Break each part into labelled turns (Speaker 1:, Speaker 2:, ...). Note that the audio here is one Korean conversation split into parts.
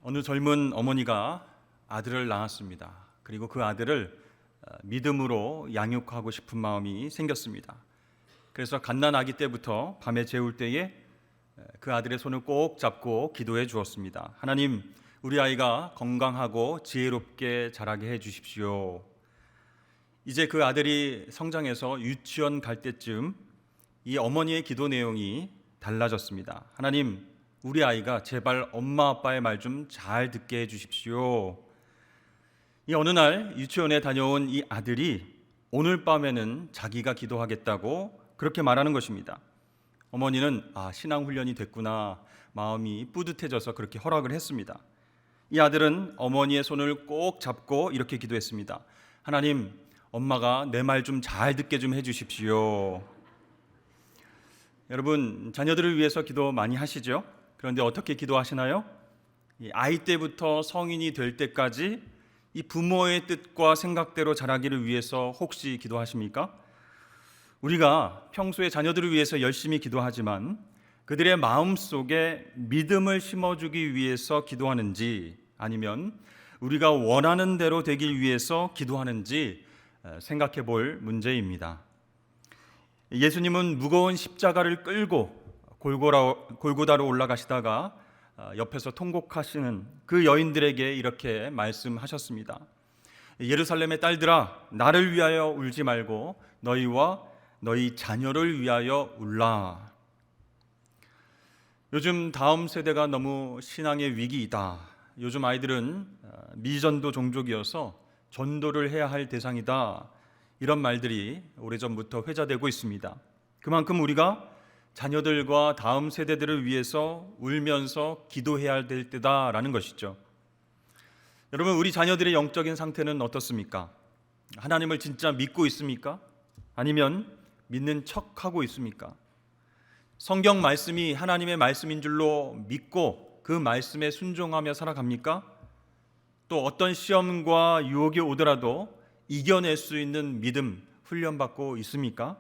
Speaker 1: 어느 젊은 어머니가 아들을 낳았습니다. 그리고 그 아들을 믿음으로 양육하고 싶은 마음이 생겼습니다. 그래서 갓난아기 때부터 밤에 재울 때에 그 아들의 손을 꼭 잡고 기도해 주었습니다. 하나님, 우리 아이가 건강하고 지혜롭게 자라게 해 주십시오. 이제 그 아들이 성장해서 유치원 갈 때쯤 이 어머니의 기도 내용이 달라졌습니다. 하나님, 우리 아이가 제발 엄마 아빠의 말 좀 잘 듣게 해 주십시오. 이 어느 날 유치원에 다녀온 이 아들이 오늘 밤에는 자기가 기도하겠다고 그렇게 말하는 것입니다. 어머니는 신앙 훈련이 됐구나, 마음이 뿌듯해져서 그렇게 허락을 했습니다. 이 아들은 어머니의 손을 꼭 잡고 이렇게 기도했습니다. 하나님, 엄마가 내 말 좀 잘 듣게 좀 해주십시오. 여러분, 자녀들을 위해서 기도 많이 하시죠? 그런데 어떻게 기도하시나요? 아이 때부터 성인이 될 때까지 이 부모의 뜻과 생각대로 자라기를 위해서 혹시 기도하십니까? 우리가 평소에 자녀들을 위해서 열심히 기도하지만 그들의 마음속에 믿음을 심어주기 위해서 기도하는지, 아니면 우리가 원하는 대로 되길 위해서 기도하는지 생각해 볼 문제입니다. 예수님은 무거운 십자가를 끌고 골고다로 올라가시다가 옆에서 통곡하시는 그 여인들에게 이렇게 말씀하셨습니다. 예루살렘의 딸들아, 나를 위하여 울지 말고 너희와 너희 자녀를 위하여 울라. 요즘 다음 세대가 너무 신앙의 위기이다. 요즘 아이들은 미전도 종족이어서 전도를 해야 할 대상이다. 이런 말들이 오래전부터 회자되고 있습니다. 그만큼 우리가 자녀들과 다음 세대들을 위해서 울면서 기도해야 될 때다라는 것이죠. 여러분, 우리 자녀들의 영적인 상태는 어떻습니까? 하나님을 진짜 믿고 있습니까? 아니면 믿는 척하고 있습니까? 성경 말씀이 하나님의 말씀인 줄로 믿고 그 말씀에 순종하며 살아갑니까? 또 어떤 시험과 유혹이 오더라도 이겨낼 수 있는 믿음 훈련받고 있습니까?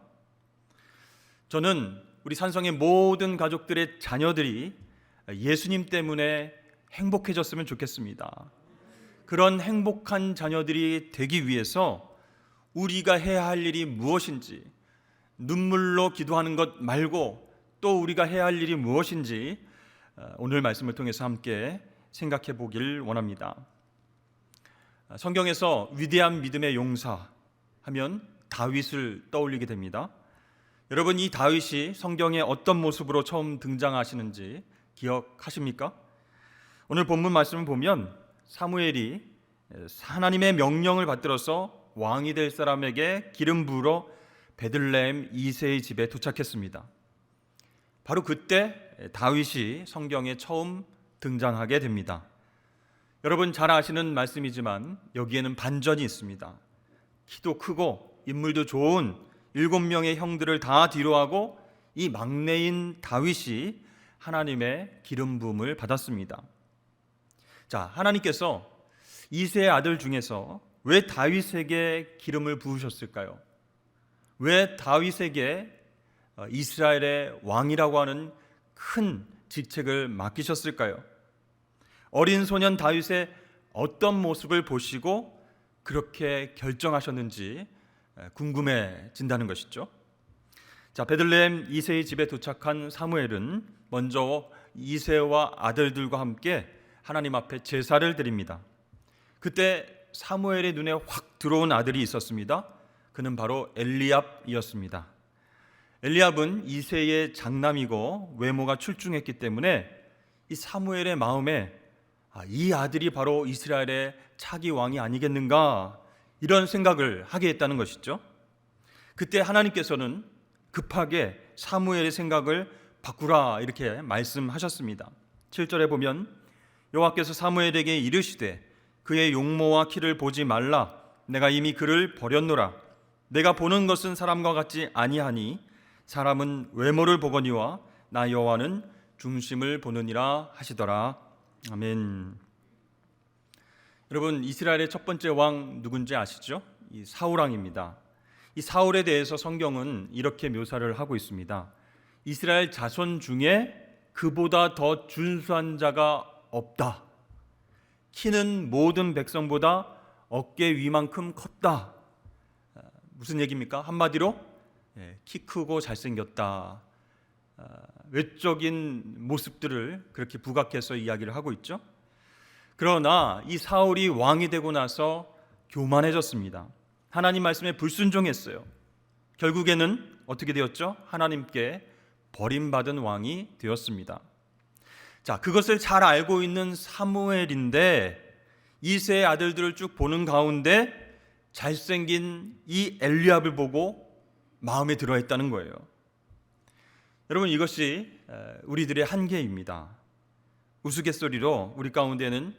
Speaker 1: 저는 우리 산성의 모든 가족들의 자녀들이 예수님 때문에 행복해졌으면 좋겠습니다. 그런 행복한 자녀들이 되기 위해서 우리가 해야 할 일이 무엇인지, 눈물로 기도하는 것 말고 또 우리가 해야 할 일이 무엇인지 오늘 말씀을 통해서 함께 생각해 보길 원합니다. 성경에서 위대한 믿음의 용사 하면 다윗을 떠올리게 됩니다. 여러분, 이 다윗이 성경에 어떤 모습으로 처음 등장하시는지 기억하십니까? 오늘 본문 말씀을 보면 사무엘이 하나님의 명령을 받들어서 왕이 될 사람에게 기름 부으러 베들레헴 이새의 집에 도착했습니다. 바로 그때 다윗이 성경에 처음 등장하게 됩니다. 여러분 잘 아시는 말씀이지만 여기에는 반전이 있습니다. 키도 크고 인물도 좋은 7명의 형들을 다 뒤로하고 이 막내인 다윗이 하나님의 기름 부음을 받았습니다. 자, 하나님께서 이새의 아들 중에서 왜 다윗에게 기름을 부으셨을까요? 왜 다윗에게 이스라엘의 왕이라고 하는 큰 직책을 맡기셨을까요? 어린 소년 다윗의 어떤 모습을 보시고 그렇게 결정하셨는지 궁금해진다는 것이죠. 자, 베들레헴 이새의 집에 도착한 사무엘은 먼저 이새와 아들들과 함께 하나님 앞에 제사를 드립니다. 그때 사무엘의 눈에 확 들어온 아들이 있었습니다. 그는 바로 엘리압이었습니다. 엘리압은 이새의 장남이고 외모가 출중했기 때문에 이 사무엘의 마음에 이 아들이 바로 이스라엘의 차기 왕이 아니겠는가, 이런 생각을 하게 했다는 것이죠. 그때 하나님께서는 급하게 사무엘의 생각을 바꾸라 이렇게 말씀하셨습니다. 7절에 보면 여호와께서 사무엘에게 이르시되 그의 용모와 키를 보지 말라. 내가 이미 그를 버렸노라. 내가 보는 것은 사람과 같지 아니하니 사람은 외모를 보거니와 나 여호와는 중심을 보느니라 하시더라. 아멘. 여러분, 이스라엘의 첫 번째 왕 누군지 아시죠? 이 사울 왕입니다. 이 사울에 대해서 성경은 이렇게 묘사를 하고 있습니다. 이스라엘 자손 중에 그보다 더 준수한 자가 없다. 키는 모든 백성보다 어깨 위만큼 컸다. 무슨 얘기입니까? 한마디로 키 크고 잘생겼다. 외적인 모습들을 그렇게 부각해서 이야기를 하고 있죠. 그러나 이 사울이 왕이 되고 나서 교만해졌습니다. 하나님 말씀에 불순종했어요. 결국에는 어떻게 되었죠? 하나님께 버림받은 왕이 되었습니다. 자, 그것을 잘 알고 있는 사무엘인데 이새의 아들들을 쭉 보는 가운데 잘생긴 이 엘리압을 보고 마음에 들어했다는 거예요. 여러분, 이것이 우리들의 한계입니다. 우스갯소리로 우리 가운데는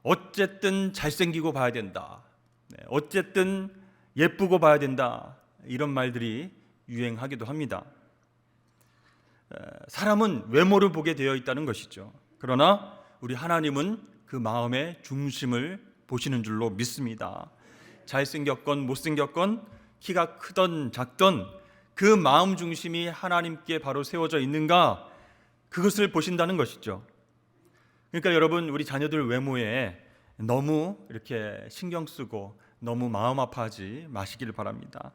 Speaker 1: 어쨌든 잘생기고 봐야 된다, 어쨌든 예쁘고 봐야 된다, 이런 말들이 유행하기도 합니다. 사람은 외모를 보게 되어 있다는 것이죠. 그러나 우리 하나님은 그 마음의 중심을 보시는 줄로 믿습니다. 잘생겼건 못생겼건 키가 크던 작던 그 마음 중심이 하나님께 바로 세워져 있는가, 그것을 보신다는 것이죠. 그러니까 여러분, 우리 자녀들 외모에 너무 이렇게 신경 쓰고 너무 마음 아파하지 마시길 바랍니다.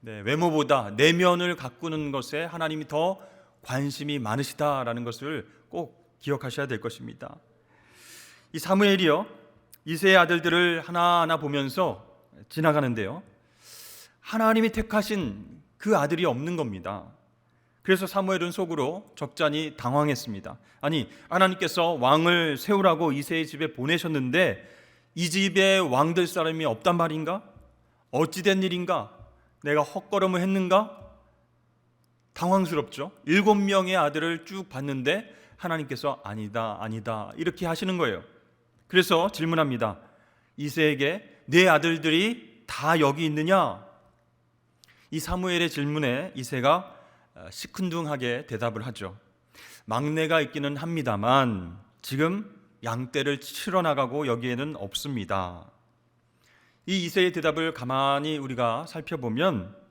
Speaker 1: 외모보다 내면을 가꾸는 것에 하나님이 더 관심이 많으시다라는 것을 꼭 기억하셔야 될 것입니다. 이 사무엘이요, 이새의 아들들을 하나하나 보면서 지나가는데요, 하나님이 택하신 그 아들이 없는 겁니다. 그래서 사무엘은 속으로 적잖이 당황했습니다. 아니, 하나님께서 왕을 세우라고 이새의 집에 보내셨는데 이 집에 왕 될 사람이 없단 말인가? 어찌된 일인가? 내가 헛걸음을 했는가? 당황스럽죠. 7명의 아들을 쭉 봤는데 하나님께서 아니다, 아니다 이렇게 하시는 거예요. 그래서 질문합니다. 이새에게 네 아들들이 다 여기 있느냐? 이 사무엘의 질문에 이새가 시큰둥하게 대답을 하죠. 막내가 있기는 합니다만 지금 양떼를 치러 나가고 여기에는 없습니다. 이 이새의 대답을 가만히 우리가 살펴보면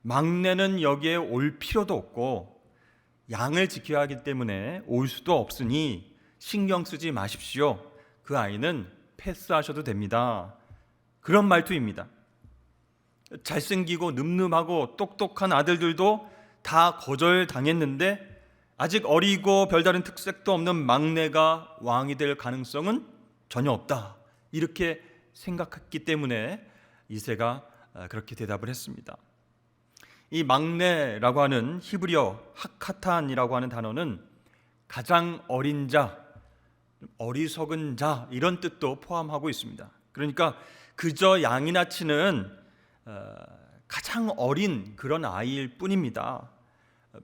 Speaker 1: 막내는 여기에 올 필요도 없고 양을 지켜야 하기 때문에 올 수도 없으니 신경 쓰지 마십시오. 그 아이는 패스하셔도 됩니다. 그런 말투입니다. 잘생기고 늠름하고 똑똑한 아들들도 다 거절당했는데 아직 어리고 별다른 특색도 없는 막내가 왕이 될 가능성은 전혀 없다, 이렇게 생각했기 때문에 이새가 그렇게 대답을 했습니다. 이 막내라고 하는 히브리어 하카탄이라고 하는 단어는 가장 어린 자, 어리석은 자, 이런 뜻도 포함하고 있습니다. 그러니까 그저 양이나 치는 가장 어린 그런 아이일 뿐입니다.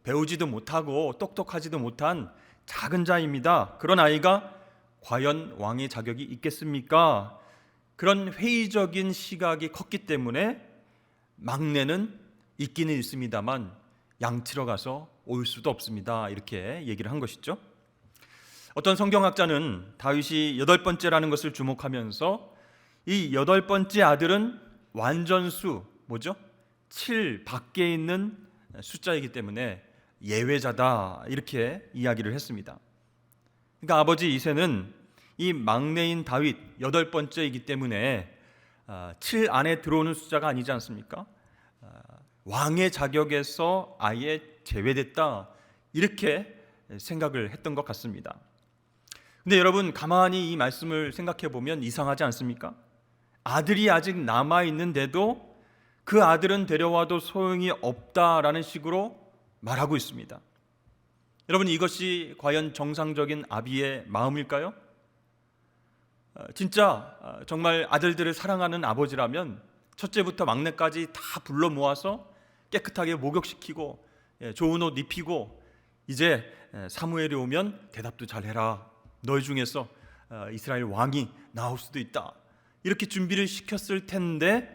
Speaker 1: 배우지도 못하고 똑똑하지도 못한 작은 자입니다. 그런 아이가 과연 왕의 자격이 있겠습니까? 그런 회의적인 시각이 컸기 때문에 막내는 있기는 있습니다만 양치러 가서 올 수도 없습니다, 이렇게 얘기를 한 것이죠. 어떤 성경학자는 다윗이 8번째라는 것을 주목하면서 이 8번째 아들은 완전수, 뭐죠? 7 밖에 있는 숫자이기 때문에 예외자다, 이렇게 이야기를 했습니다. 그러니까 아버지 이새는 이 막내인 다윗 8번째이기 때문에 7 안에 들어오는 숫자가 아니지 않습니까? 왕의 자격에서 아예 제외됐다, 이렇게 생각을 했던 것 같습니다. 근데 여러분, 가만히 이 말씀을 생각해 보면 이상하지 않습니까? 아들이 아직 남아있는데도 그 아들은 데려와도 소용이 없다라는 식으로 말하고 있습니다. 여러분, 이것이 과연 정상적인 아비의 마음일까요? 진짜 정말 아들들을 사랑하는 아버지라면 첫째부터 막내까지 다 불러 모아서 깨끗하게 목욕시키고 좋은 옷 입히고 이제 사무엘이 오면 대답도 잘해라, 너희 중에서 이스라엘 왕이 나올 수도 있다, 이렇게 준비를 시켰을 텐데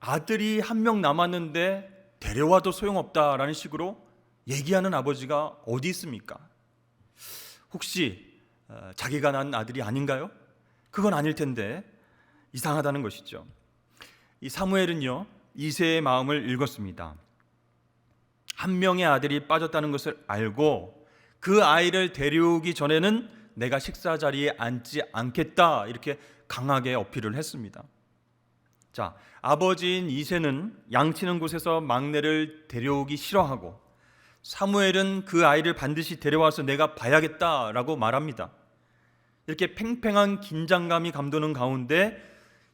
Speaker 1: 아들이 한 명 남았는데 데려와도 소용없다라는 식으로 얘기하는 아버지가 어디 있습니까? 혹시 자기가 낳은 아들이 아닌가요? 그건 아닐 텐데 이상하다는 것이죠. 이 사무엘은요, 이새의 마음을 읽었습니다. 한 명의 아들이 빠졌다는 것을 알고 그 아이를 데려오기 전에는 내가 식사 자리에 앉지 않겠다, 이렇게 강하게 어필을 했습니다. 자, 아버지인 이새는 양치는 곳에서 막내를 데려오기 싫어하고 사무엘은 그 아이를 반드시 데려와서 내가 봐야겠다라고 말합니다. 이렇게 팽팽한 긴장감이 감도는 가운데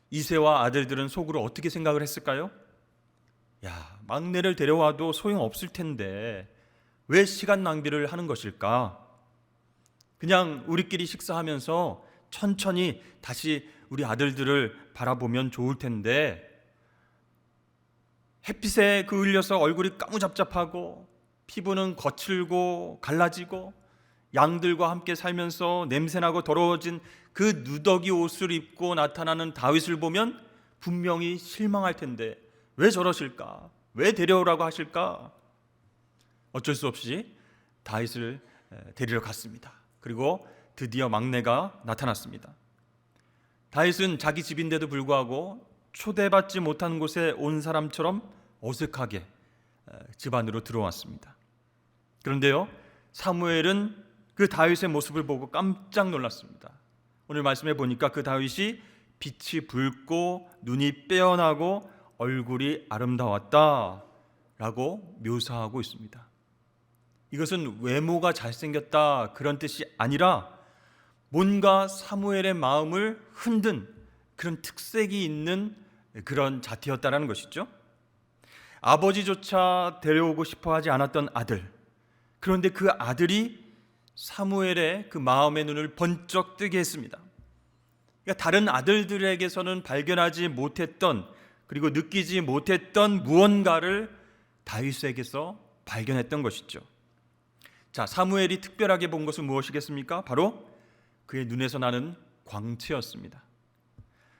Speaker 1: 이새와 아들들은 속으로 어떻게 생각을 했을까요? 야, 막내를 데려와도 소용없을 텐데 왜 시간 낭비를 하는 것일까? 그냥 우리끼리 식사하면서 천천히 다시 우리 아들들을 바라보면 좋을 텐데, 햇빛에 그을려서 얼굴이 까무잡잡하고 피부는 거칠고 갈라지고 양들과 함께 살면서 냄새나고 더러워진 그 누더기 옷을 입고 나타나는 다윗을 보면 분명히 실망할 텐데 왜 저러실까? 왜 데려오라고 하실까? 어쩔 수 없이 다윗을 데리러 갔습니다. 그리고 드디어 막내가 나타났습니다. 다윗은 자기 집인데도 불구하고 초대받지 못한 곳에 온 사람처럼 어색하게 집 안으로 들어왔습니다. 그런데요, 사무엘은 그 다윗의 모습을 보고 깜짝 놀랐습니다. 오늘 말씀해 보니까 그 다윗이 빛이 붉고 눈이 빼어나고 얼굴이 아름다웠다 라고 묘사하고 있습니다. 이것은 외모가 잘생겼다 그런 뜻이 아니라 뭔가 사무엘의 마음을 흔든 그런 특색이 있는 그런 자태였다라는 것이죠. 아버지조차 데려오고 싶어 하지 않았던 아들, 그런데 그 아들이 사무엘의 그 마음의 눈을 번쩍 뜨게 했습니다. 그러니까 다른 아들들에게서는 발견하지 못했던, 그리고 느끼지 못했던 무언가를 다윗에게서 발견했던 것이죠. 자, 사무엘이 특별하게 본 것은 무엇이겠습니까? 바로 그의 눈에서 나는 광채였습니다.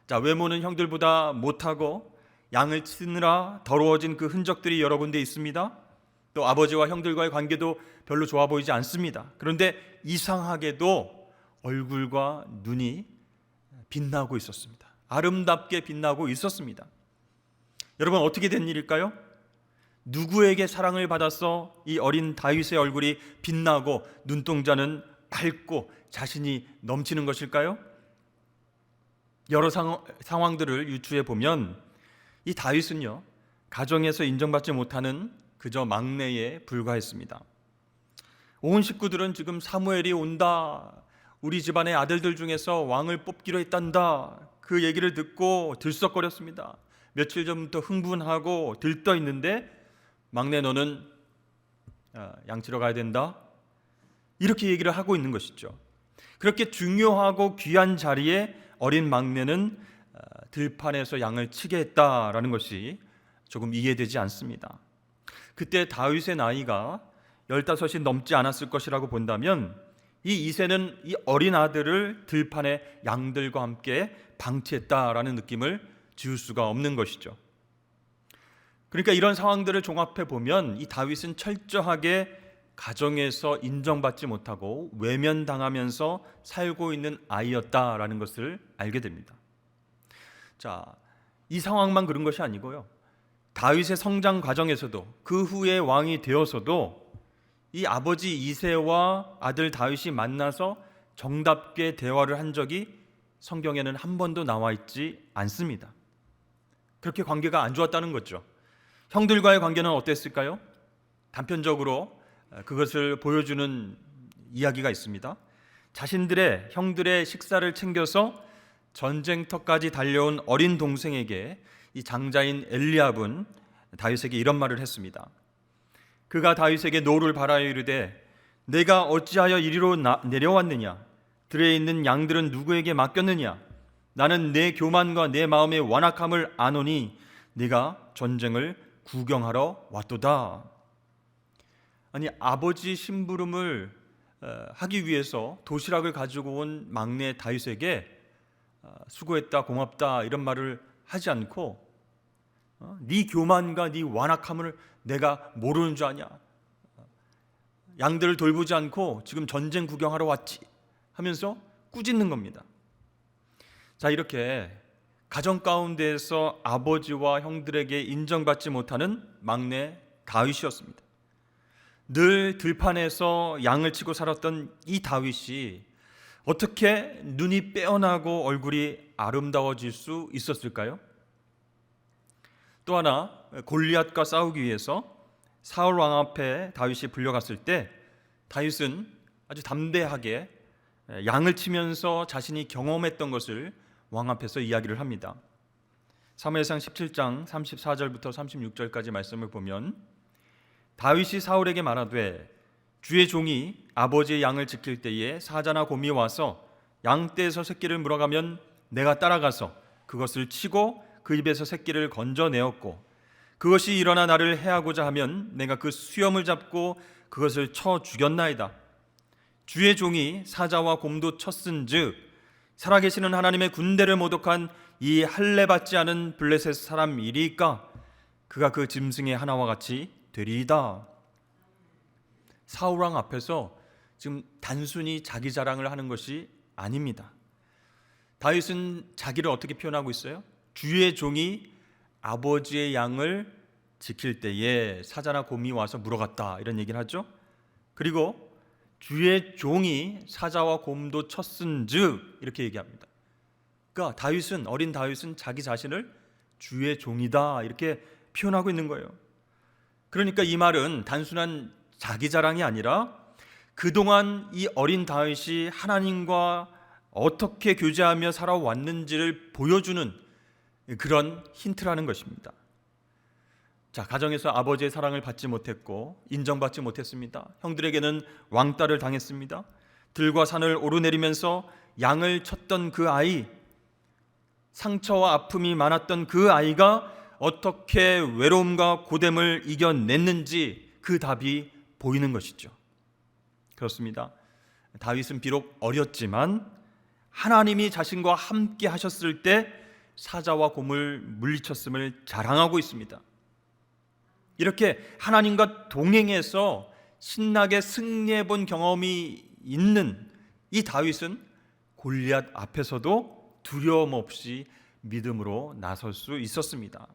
Speaker 1: 자, 외모는 형들보다 못하고 양을 치느라 더러워진 그 흔적들이 여러 군데 있습니다. 또 아버지와 형들과의 관계도 별로 좋아 보이지 않습니다. 그런데 이상하게도 얼굴과 눈이 빛나고 있었습니다. 아름답게 빛나고 있었습니다. 여러분, 어떻게 된 일일까요? 누구에게 사랑을 받아서 이 어린 다윗의 얼굴이 빛나고 눈동자는 밝고 자신이 넘치는 것일까요? 여러 상황들을 유추해 보면 이 다윗은요, 가정에서 인정받지 못하는 그저 막내에 불과했습니다. 온 식구들은 지금 사무엘이 온다, 우리 집안의 아들들 중에서 왕을 뽑기로 했단다, 그 얘기를 듣고 들썩거렸습니다. 며칠 전부터 흥분하고 들떠 있는데 막내 너는 양치러 가야 된다, 이렇게 얘기를 하고 있는 것이죠. 그렇게 중요하고 귀한 자리에 어린 막내는 들판에서 양을 치게 했다라는 것이 조금 이해되지 않습니다. 그때 다윗의 나이가 15이 넘지 않았을 것이라고 본다면 이 이새는 이 어린 아들을 들판에 양들과 함께 방치했다라는 느낌을 지울 수가 없는 것이죠. 그러니까 이런 상황들을 종합해 보면 이 다윗은 철저하게 가정에서 인정받지 못하고 외면당하면서 살고 있는 아이였다라는 것을 알게 됩니다. 자, 이 상황만 그런 것이 아니고요, 다윗의 성장 과정에서도 그 후에 왕이 되어서도 이 아버지 이새와 아들 다윗이 만나서 정답게 대화를 한 적이 성경에는 한 번도 나와 있지 않습니다. 그렇게 관계가 안 좋았다는 거죠. 형들과의 관계는 어땠을까요? 단편적으로 그것을 보여주는 이야기가 있습니다. 자신들의 형들의 식사를 챙겨서 전쟁터까지 달려온 어린 동생에게 이 장자인 엘리압은 다윗에게 이런 말을 했습니다. 그가 다윗에게 노를 바라여 이르되 내가 어찌하여 이리로 내려왔느냐? 들에 있는 양들은 누구에게 맡겼느냐? 나는 내 교만과 내 마음의 완악함을 아노니 네가 전쟁을 구경하러 왔도다. 아니, 아버지 심부름을 하기 위해서 도시락을 가지고 온 막내 다윗에게 수고했다, 고맙다 이런 말을 하지 않고 네 교만과 네 완악함을 내가 모르는 줄 아냐? 양들을 돌보지 않고 지금 전쟁 구경하러 왔지 하면서 꾸짖는 겁니다. 자, 이렇게 가정 가운데에서 아버지와 형들에게 인정받지 못하는 막내 다윗이었습니다. 늘 들판에서 양을 치고 살았던 이 다윗이 어떻게 눈이 빼어나고 얼굴이 아름다워질 수 있었을까요? 또 하나, 골리앗과 싸우기 위해서 사울 왕 앞에 다윗이 불려갔을 때 다윗은 아주 담대하게 양을 치면서 자신이 경험했던 것을 왕 앞에서 이야기를 합니다. 사무엘상 17장 34절부터 36절까지 말씀을 보면 다윗이 사울에게 말하되 주의 종이 아버지의 양을 지킬 때에 사자나 곰이 와서 양떼에서 새끼를 물어가면 내가 따라가서 그것을 치고 그 입에서 새끼를 건져내었고 그것이 일어나 나를 해하고자 하면 내가 그 수염을 잡고 그것을 쳐 죽였나이다. 주의 종이 사자와 곰도 쳤은즉 살아계시는 하나님의 군대를 모독한 이 할례 받지 않은 블레셋 사람이리까 그가 그 짐승의 하나와 같이 되리이다. 사울 왕 앞에서 지금 단순히 자기 자랑을 하는 것이 아닙니다. 다윗은 자기를 어떻게 표현하고 있어요? 주의 종이 아버지의 양을 지킬 때에 사자나 곰이 와서 물어갔다, 이런 얘기를 하죠. 그리고 주의 종이 사자와 곰도 쳤은즉 이렇게 얘기합니다. 그러니까 어린 다윗은 자기 자신을 주의 종이다 이렇게 표현하고 있는 거예요. 그러니까 이 말은 단순한 자기 자랑이 아니라 그동안 이 어린 다윗이 하나님과 어떻게 교제하며 살아왔는지를 보여주는 그런 힌트라는 것입니다. 자, 가정에서 아버지의 사랑을 받지 못했고 인정받지 못했습니다. 형들에게는 왕따를 당했습니다. 들과 산을 오르내리면서 양을 쳤던 그 아이, 상처와 아픔이 많았던 그 아이가 어떻게 외로움과 고됨을 이겨냈는지 그 답이 보이는 것이죠. 그렇습니다. 다윗은 비록 어렸지만 하나님이 자신과 함께 하셨을 때 사자와 곰을 물리쳤음을 자랑하고 있습니다. 이렇게 하나님과 동행해서 신나게 승리해 본 경험이 있는 이 다윗은 골리앗 앞에서도 두려움 없이 믿음으로 나설 수 있었습니다.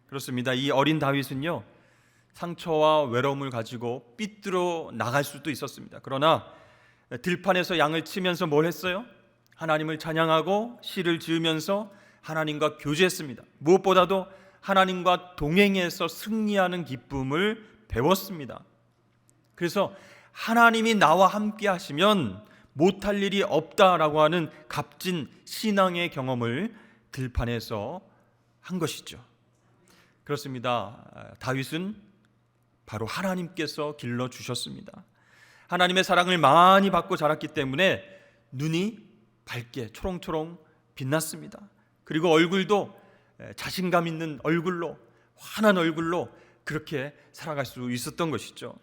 Speaker 1: 그렇습니다. 이 어린 다윗은요, 상처와 외로움을 가지고 삐뚤어 나갈 수도 있었습니다. 그러나 들판에서 양을 치면서 뭘 했어요? 하나님을 찬양하고 시를 지으면서 하나님과 교제했습니다. 무엇보다도 하나님과 동행해서 승리하는 기쁨을 배웠습니다. 그래서 하나님이 나와 함께 하시면 못할 일이 없다라고 하는 값진 신앙의 경험을 들판에서 한 것이죠. 그렇습니다. 다윗은 바로 하나님께서 길러주셨습니다. 하나님의 사랑을 많이 받고 자랐기 때문에 눈이 밝게 초롱초롱 빛났습니다. 그리고 얼굴도 자신감 있는 얼굴로, 환한 얼굴로 그렇게 살아갈 수 있었던 것이죠.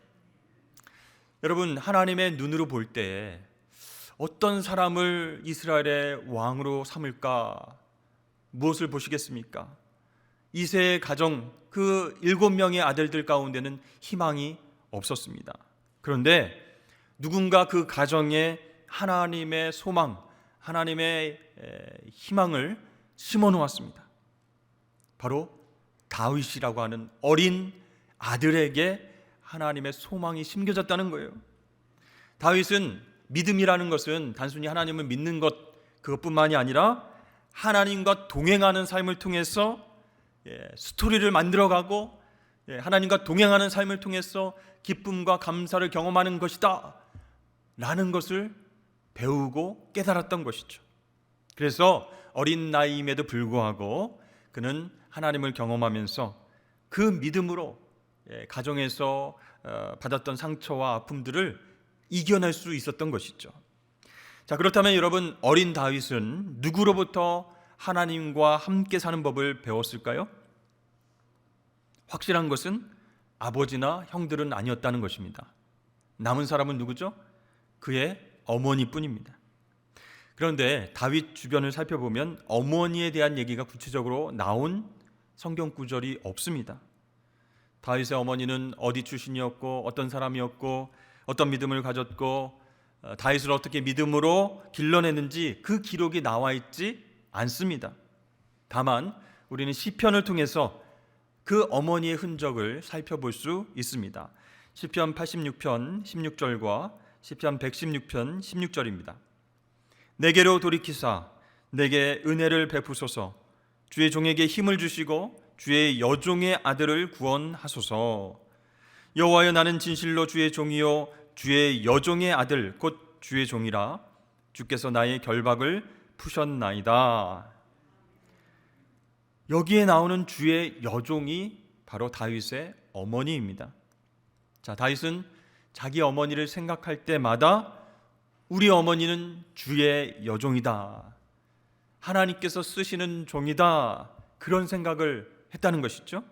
Speaker 1: 여러분, 하나님의 눈으로 볼 때 어떤 사람을 이스라엘의 왕으로 삼을까? 무엇을 보시겠습니까? 이새의 가정 그 7명의 아들들 가운데는 희망이 없었습니다. 그런데 누군가 그 가정에 하나님의 소망, 하나님의 희망을 심어 놓았습니다. 바로 다윗이라고 하는 어린 아들에게 하나님의 소망이 심겨졌다는 거예요. 다윗은 믿음이라는 것은 단순히 하나님을 믿는 것 그것뿐만이 아니라 하나님과 동행하는 삶을 통해서 스토리를 만들어가고 하나님과 동행하는 삶을 통해서 기쁨과 감사를 경험하는 것이다 라는 것을 배우고 깨달았던 것이죠. 그래서 어린 나이임에도 불구하고 그는 하나님을 경험하면서 그 믿음으로 가정에서 받았던 상처와 아픔들을 이겨낼 수 있었던 것이죠. 자, 그렇다면 여러분, 어린 다윗은 누구로부터 하나님과 함께 사는 법을 배웠을까요? 확실한 것은 아버지나 형들은 아니었다는 것입니다. 남은 사람은 누구죠? 그의 어머니뿐입니다. 그런데 다윗 주변을 살펴보면 어머니에 대한 얘기가 구체적으로 나온 성경 구절이 없습니다. 다윗의 어머니는 어디 출신이었고 어떤 사람이었고 어떤 믿음을 가졌고 다윗을 어떻게 믿음으로 길러냈는지 그 기록이 나와 있지 않습니다. 다만 우리는 시편을 통해서 그 어머니의 흔적을 살펴볼 수 있습니다. 시편 86편 16절과 시편 116편 16절입니다. 내게로 돌이키사 내게 은혜를 베푸소서. 주의 종에게 힘을 주시고 주의 여종의 아들을 구원하소서. 여호와여, 나는 진실로 주의 종이요 주의 여종의 아들 곧 주의 종이라. 주께서 나의 결박을 푸셨나이다. 여기에 나오는 주의 여종이 바로 다윗의 어머니입니다. 자, 다윗은 자기 어머니를 생각할 때마다 우리 어머니는 주의 여종이다, 하나님께서 쓰시는 종이다, 그런 생각을 했다는 것이죠.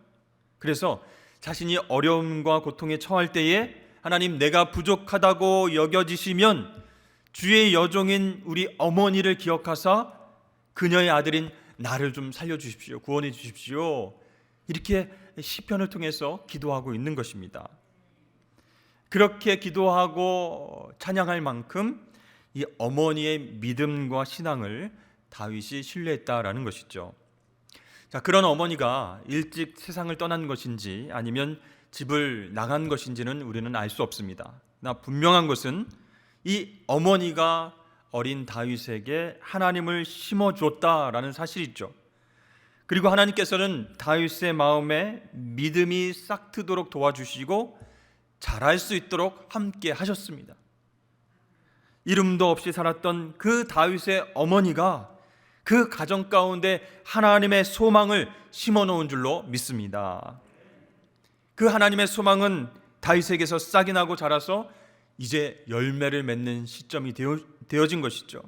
Speaker 1: 그래서 자신이 어려움과 고통에 처할 때에 하나님, 내가 부족하다고 여겨지시면 주의 여종인 우리 어머니를 기억하사 그녀의 아들인 나를 좀 살려주십시오, 구원해 주십시오, 이렇게 시편을 통해서 기도하고 있는 것입니다. 그렇게 기도하고 찬양할 만큼 이 어머니의 믿음과 신앙을 다윗이 신뢰했다라는 것이죠. 자, 그런 어머니가 일찍 세상을 떠난 것인지 아니면 집을 나간 것인지는 우리는 알 수 없습니다. 그러나 분명한 것은 이 어머니가 어린 다윗에게 하나님을 심어줬다라는 사실이죠. 그리고 하나님께서는 다윗의 마음에 믿음이 싹트도록 도와주시고 잘할 수 있도록 함께 하셨습니다. 이름도 없이 살았던 그 다윗의 어머니가 그 가정 가운데 하나님의 소망을 심어놓은 줄로 믿습니다. 그 하나님의 소망은 다윗에게서 싹이 나고 자라서 이제 열매를 맺는 시점이 되어진 것이죠.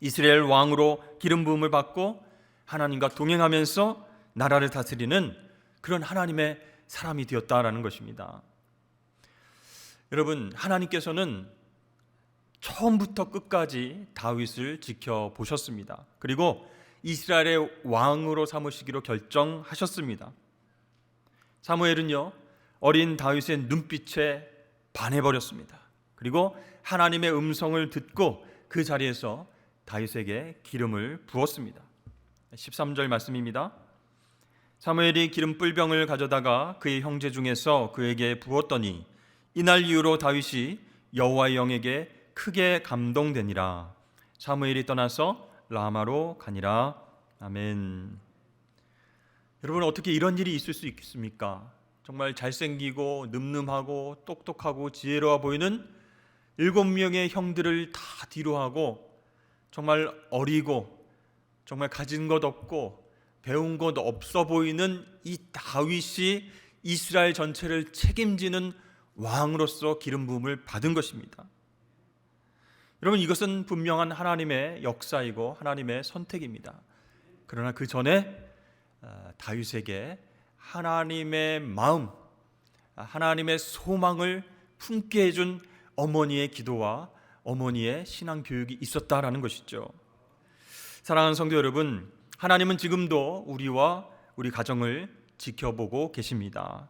Speaker 1: 이스라엘 왕으로 기름 부음을 받고 하나님과 동행하면서 나라를 다스리는 그런 하나님의 사람이 되었다라는 것입니다. 여러분, 하나님께서는 처음부터 끝까지 다윗을 지켜보셨습니다. 그리고 이스라엘의 왕으로 삼으시기로 결정하셨습니다. 사무엘은요, 어린 다윗의 눈빛에 반해버렸습니다. 그리고 하나님의 음성을 듣고 그 자리에서 다윗에게 기름을 부었습니다. 13절 말씀입니다. 사무엘이 기름 뿔병을 가져다가 그의 형제 중에서 그에게 부었더니 이날 이후로 다윗이 여호와의 영에게 크게 감동되니라. 사무엘이 떠나서 라마로 가니라. 아멘. 여러분, 어떻게 이런 일이 있을 수 있겠습니까? 정말 잘생기고 늠름하고 똑똑하고 지혜로워 보이는 7명의 형들을 다 뒤로하고 정말 어리고 정말 가진 것 없고 배운 것 없어 보이는 이 다윗이 이스라엘 전체를 책임지는 왕으로서 기름 부음을 받은 것입니다. 여러분, 이것은 분명한 하나님의 역사이고 하나님의 선택입니다. 그러나 그 전에 다윗에게 하나님의 마음, 하나님의 소망을 품게 해준 어머니의 기도와 어머니의 신앙 교육이 있었다라는 것이죠. 사랑하는 성도 여러분, 하나님은 지금도 우리와 우리 가정을 지켜보고 계십니다.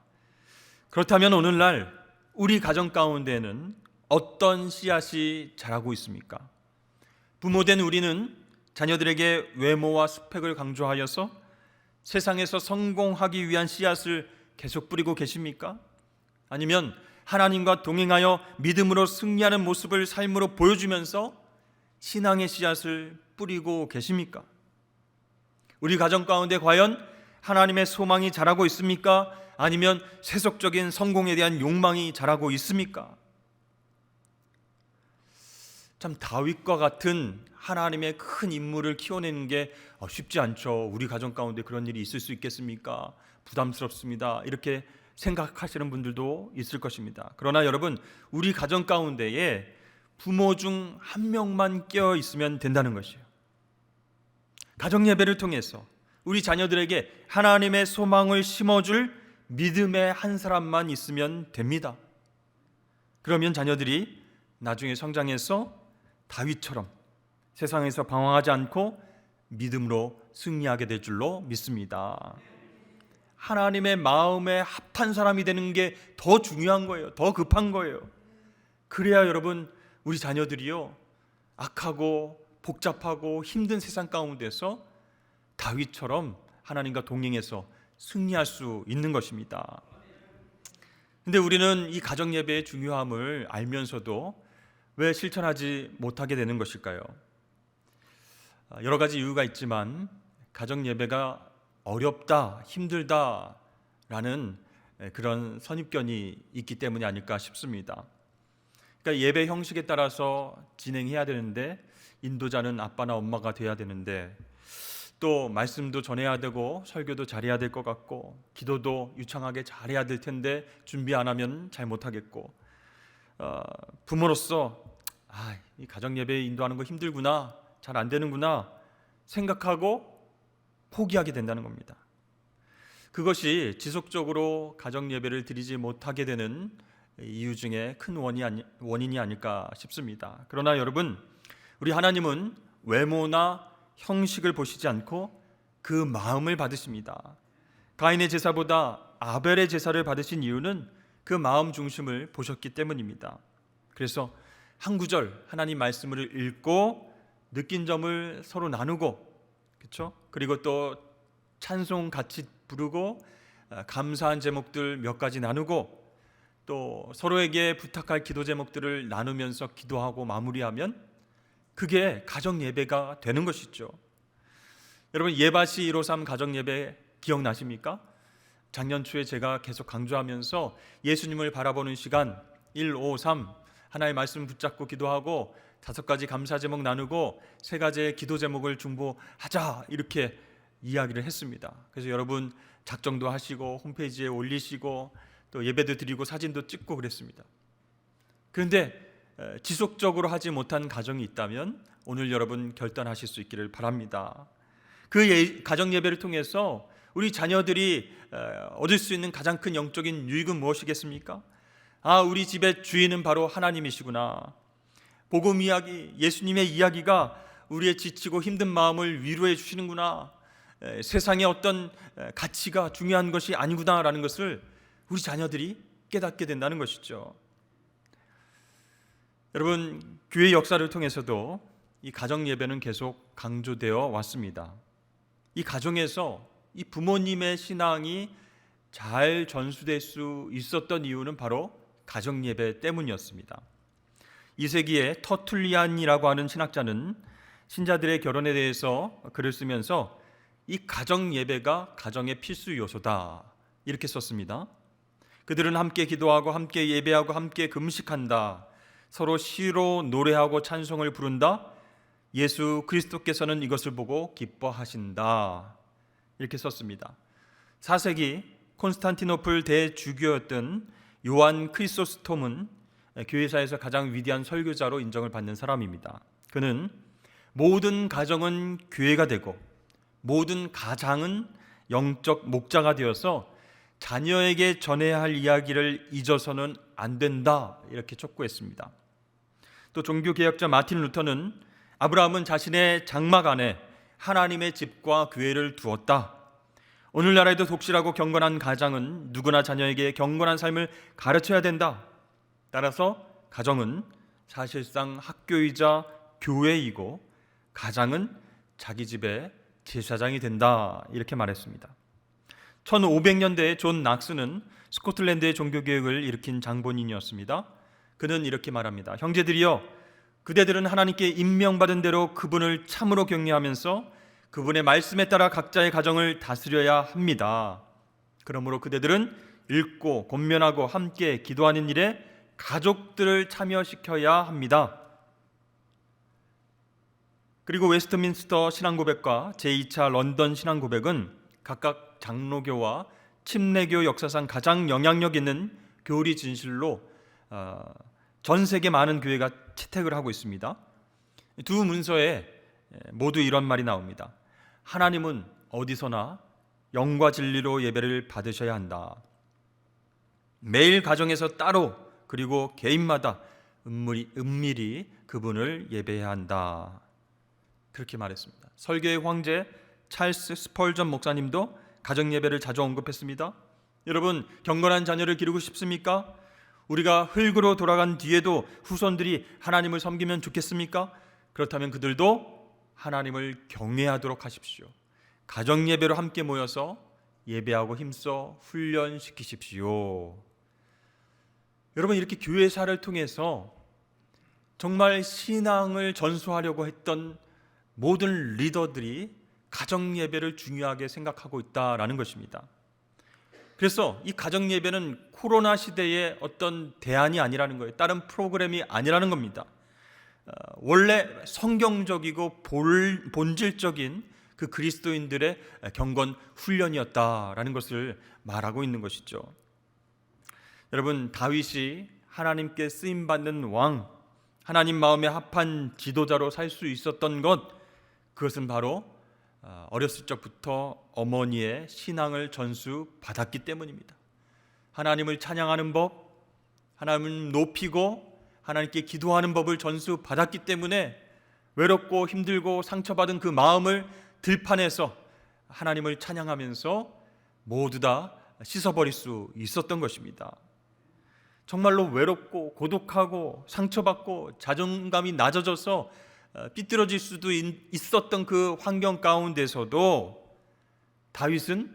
Speaker 1: 그렇다면 오늘날 우리 가정 가운데는 어떤 씨앗이 자라고 있습니까? 부모된 우리는 자녀들에게 외모와 스펙을 강조하여서 세상에서 성공하기 위한 씨앗을 계속 뿌리고 계십니까? 아니면 하나님과 동행하여 믿음으로 승리하는 모습을 삶으로 보여주면서 신앙의 씨앗을 뿌리고 계십니까? 우리 가정 가운데 과연 하나님의 소망이 자라고 있습니까? 아니면 세속적인 성공에 대한 욕망이 자라고 있습니까? 참, 다윗과 같은 하나님의 큰 인물을 키워내는 게 쉽지 않죠. 우리 가정 가운데 그런 일이 있을 수 있겠습니까? 부담스럽습니다. 이렇게 생각하시는 분들도 있을 것입니다. 그러나 여러분, 우리 가정 가운데에 부모 중 한 명만 깨어 있으면 된다는 것이에요. 가정 예배를 통해서 우리 자녀들에게 하나님의 소망을 심어줄 믿음의 한 사람만 있으면 됩니다. 그러면 자녀들이 나중에 성장해서 다윗처럼 세상에서 방황하지 않고 믿음으로 승리하게 될 줄로 믿습니다. 하나님의 마음에 합한 사람이 되는 게 더 중요한 거예요. 더 급한 거예요. 그래야 여러분, 우리 자녀들이요, 악하고 복잡하고 힘든 세상 가운데서 다윗처럼 하나님과 동행해서 승리할 수 있는 것입니다. 근데 우리는 이 가정 예배의 중요함을 알면서도 왜 실천하지 못하게 되는 것일까요? 여러 가지 이유가 있지만 가정 예배가 어렵다, 힘들다라는 그런 선입견이 있기 때문이 아닐까 싶습니다. 그러니까 예배 형식에 따라서 진행해야 되는데 인도자는 아빠나 엄마가 돼야 되는데 또 말씀도 전해야 되고 설교도 잘해야 될 것 같고 기도도 유창하게 잘해야 될 텐데 준비 안 하면 잘 못하겠고 부모로서 이 가정 예배 인도하는 거 힘들구나, 잘 안 되는구나 생각하고 포기하게 된다는 겁니다. 그것이 지속적으로 가정 예배를 드리지 못하게 되는 이유 중에 큰 원인이 아닐까 싶습니다. 그러나 여러분, 우리 하나님은 외모나 형식을 보시지 않고 그 마음을 받으십니다. 가인의 제사보다 아벨의 제사를 받으신 이유는 그 마음 중심을 보셨기 때문입니다. 그래서 한 구절 하나님 말씀을 읽고 느낀 점을 서로 나누고, 그렇죠? 그리고 또 찬송 같이 부르고 감사한 제목들 몇 가지 나누고 또 서로에게 부탁할 기도 제목들을 나누면서 기도하고 마무리하면 그게 가정 예배가 되는 것이죠. 여러분, 예바시 153 가정 예배 기억나십니까? 작년 초에 제가 계속 강조하면서 예수님을 바라보는 시간 153 하나의 말씀 붙잡고 기도하고 5가지 감사 제목 나누고 3가지의 기도 제목을 중보하자 이렇게 이야기를 했습니다. 그래서 여러분 작정도 하시고 홈페이지에 올리시고 또 예배도 드리고 사진도 찍고 그랬습니다. 그런데 지속적으로 하지 못한 가정이 있다면 오늘 여러분 결단하실 수 있기를 바랍니다. 그 가정 예배를 통해서 우리 자녀들이 얻을 수 있는 가장 큰 영적인 유익은 무엇이겠습니까? 우리 집의 주인은 바로 하나님이시구나. 복음 이야기, 예수님의 이야기가 우리의 지치고 힘든 마음을 위로해 주시는구나. 세상의 어떤 가치가 중요한 것이 아니구나라는 것을 우리 자녀들이 깨닫게 된다는 것이죠. 여러분, 교회 역사를 통해서도 이 가정 예배는 계속 강조되어 왔습니다. 이 가정에서 이 부모님의 신앙이 잘 전수될 수 있었던 이유는 바로 가정 예배 때문이었습니다. 2세기에 터툴리안이라고 하는 신학자는 신자들의 결혼에 대해서 글을 쓰면서 이 가정 예배가 가정의 필수 요소다 이렇게 썼습니다. 그들은 함께 기도하고 함께 예배하고 함께 금식한다. 서로 시로 노래하고 찬송을 부른다. 예수 그리스도께서는 이것을 보고 기뻐하신다. 이렇게 썼습니다. 4세기 콘스탄티노플 대주교였던 요한 크리소스톰은 교회사에서 가장 위대한 설교자로 인정을 받는 사람입니다. 그는 모든 가정은 교회가 되고 모든 가장은 영적 목자가 되어서 자녀에게 전해야 할 이야기를 잊어서는 안 된다 이렇게 촉구했습니다. 또 종교개혁자 마틴 루터는 아브라함은 자신의 장막 안에 하나님의 집과 교회를 두었다. 오늘날에도 독실하고 경건한 가장은 누구나 자녀에게 경건한 삶을 가르쳐야 된다. 따라서 가정은 사실상 학교이자 교회이고 가장은 자기 집의 제사장이 된다 이렇게 말했습니다. 1500년대에 존 낙스는 스코틀랜드의 종교개혁을 일으킨 장본인이었습니다. 그는 이렇게 말합니다. 형제들이여, 그대들은 하나님께 임명받은 대로 그분을 참으로 경외하면서 그분의 말씀에 따라 각자의 가정을 다스려야 합니다. 그러므로 그대들은 읽고 권면하고 함께 기도하는 일에 가족들을 참여시켜야 합니다. 그리고 웨스트민스터 신앙고백과 제2차 런던 신앙고백은 각각 장로교와 침례교 역사상 가장 영향력 있는 교리 진실로 전 세계 많은 교회가 채택을 하고 있습니다. 두 문서에 모두 이런 말이 나옵니다. 하나님은 어디서나 영과 진리로 예배를 받으셔야 한다. 매일 가정에서 따로 그리고 개인마다 은밀히 그분을 예배해야 한다. 그렇게 말했습니다. 설교의 황제 찰스 스펄전 목사님도 가정 예배를 자주 언급했습니다. 여러분, 경건한 자녀를 기르고 싶습니까? 우리가 흙으로 돌아간 뒤에도 후손들이 하나님을 섬기면 좋겠습니까? 그렇다면 그들도 하나님을 경외하도록 하십시오. 가정 예배로 함께 모여서 예배하고 힘써 훈련시키십시오. 여러분, 이렇게 교회사를 통해서 정말 신앙을 전수하려고 했던 모든 리더들이 가정 예배를 중요하게 생각하고 있다라는 것입니다. 그래서 이 가정 예배는 코로나 시대의 어떤 대안이 아니라는 거예요. 다른 프로그램이 아니라는 겁니다. 원래 성경적이고 본질적인 그 그리스도인들의 경건 훈련이었다라는 것을 말하고 있는 것이죠. 여러분, 다윗이 하나님께 쓰임 받는 왕, 하나님 마음에 합한 지도자로 살 수 있었던 것, 그것은 바로 어렸을 적부터 어머니의 신앙을 전수 받았기 때문입니다. 하나님을 찬양하는 법, 하나님을 높이고 하나님께 기도하는 법을 전수 받았기 때문에 외롭고 힘들고 상처받은 그 마음을 들판에서 하나님을 찬양하면서 모두 다 씻어버릴 수 있었던 것입니다. 정말로 외롭고 고독하고 상처받고 자존감이 낮아져서 삐뚤어질 수도 있었던 그 환경 가운데서도 다윗은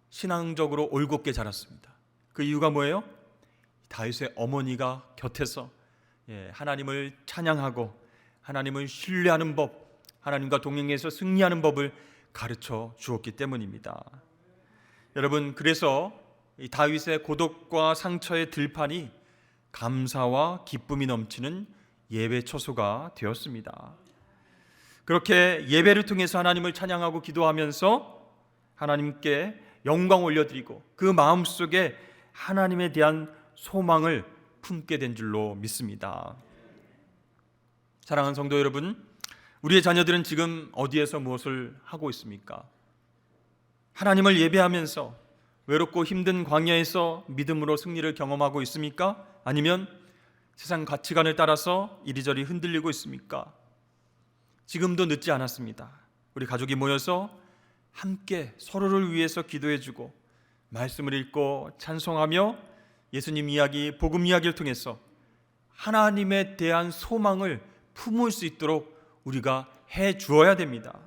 Speaker 1: 신앙적으로 올곧게 자랐습니다. 그 이유가 뭐예요? 다윗의 어머니가 곁에서 하나님을 찬양하고 하나님을 신뢰하는 법, 하나님과 동행해서 승리하는 법을 가르쳐 주었기 때문입니다. 여러분, 그래서 이 다윗의 고독과 상처의 들판이 감사와 기쁨이 넘치는 예배 처소가 되었습니다. 그렇게 예배를 통해서 하나님을 찬양하고 기도하면서 하나님께 영광 올려드리고 그 마음속에 하나님에 대한 소망을 품게 된 줄로 믿습니다. 사랑하는 성도 여러분, 우리의 자녀들은 지금 어디에서 무엇을 하고 있습니까? 하나님을 예배하면서 외롭고 힘든 광야에서 믿음으로 승리를 경험하고 있습니까? 아니면 세상 가치관을 따라서 이리저리 흔들리고 있습니까? 지금도 늦지 않았습니다. 우리 가족이 모여서 함께 서로를 위해서 기도해주고 말씀을 읽고 찬송하며 예수님 이야기, 복음 이야기를 통해서 하나님에 대한 소망을 품을 수 있도록 우리가 해 주어야 됩니다.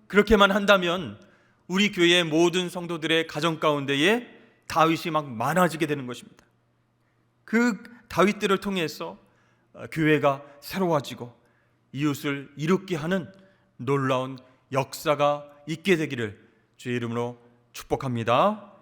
Speaker 1: 그렇게만 한다면 우리 교회의 모든 성도들의 가정 가운데에 다윗이 막 많아지게 되는 것입니다. 그 다윗들을 통해서 교회가 새로워지고 이웃을 이롭게 하는 놀라운 역사가 있게 되기를 주의 이름으로 축복합니다.